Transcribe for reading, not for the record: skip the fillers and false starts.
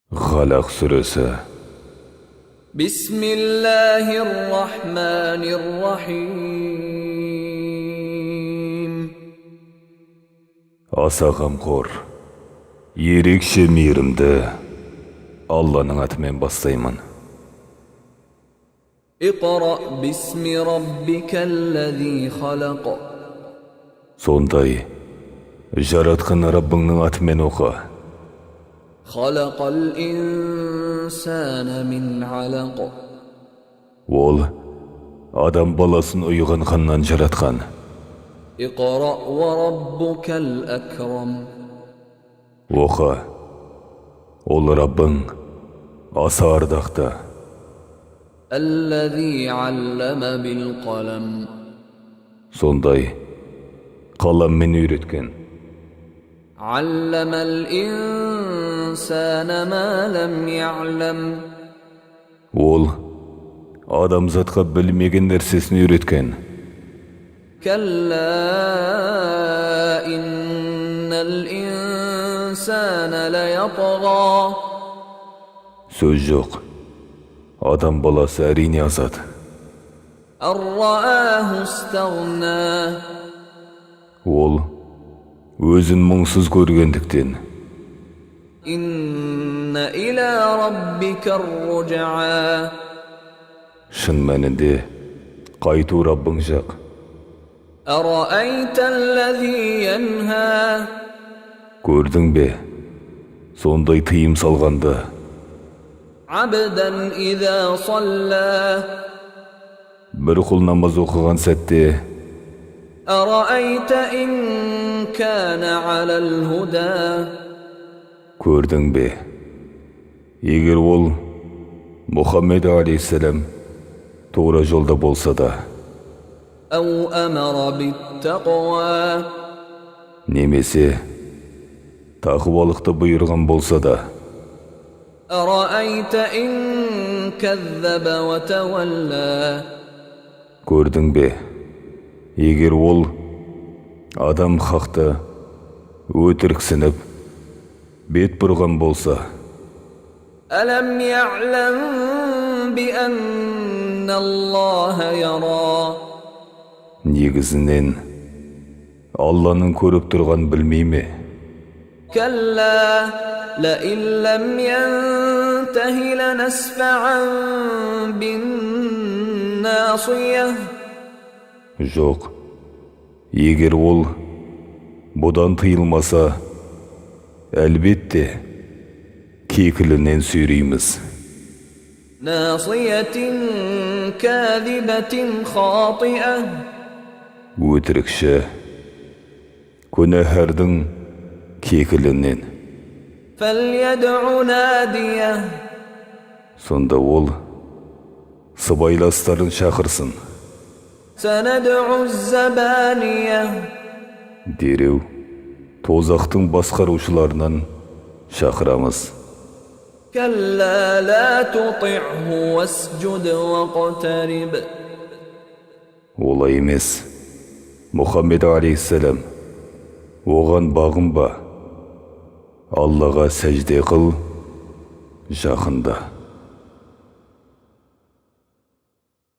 Халақ сүресі. Бисмиллахир-рахманир-рахим. Аса қамқор, ерекше мейірімді Алланың атымен бастаймын. Иқра бисми раббикаллази халақ. Сондай, жаратқан Раббыңның атымен оқы. Халақал инсана мин алақ. Ол адам баласын ұйыған қаннан жаратқан. Иқра ва раббукал акрам. Оқы. Ол Раббың аса ардақты. Аллази аллама бил қалам. Сондай, қаламмен үйреткен. Алламал инсана ма лам я'лам. Ол адамзатқа білмеген нәрсесін үйреткен. Калла иннал инсана лаятға. Сөз жоқ. Адам баласы әрине азат. Ар-рааху стағна. Ол өзін мұңсыз көргендіктен. Инна иля раббикар руджа. Шын мәнінде қайту Раббың жақ. Араайталлази янха. Көрдің бе? Сондай тыйым салғанды. Абдан иза салла. Бір құл намаз оқыған сәтте, Араайта ин кана алал худа. көрдің бе? Егер ол Мұхаммед алейхиссалам тура жолда болса да, Ау амара биттақуа. немесе тақуалықты бұйырған болса да, Араайта ин каззаба ва тавалла. көрдің бе? Егер ол адам хақты өтіріксініп бет бұрған болса, Алам я'лам би анна Аллаха яра. негізінен Алланың көріп тұрған білмей ме? Калла ла иллам янтахи ланасфa'ан бин насия. Жоқ. Егер ол бұдан тыйылмаса, әлбетте кекілінен сүйрейміз. Насиятин кадибатин хати'a. Өтірікші, күнәһәрдің кекілінен. Фальяд'у надия. Сонда ол сыбайластарын шақырсын. Санад'у забания. Дереу тозақтың басқарушыларынан шақырамыз. Калла ла тути'ху васджуд вaqtarib. Олай емес. Мұхаммед алейхиссалам, оған бағынба. Аллаға сәжде қыл, жақында.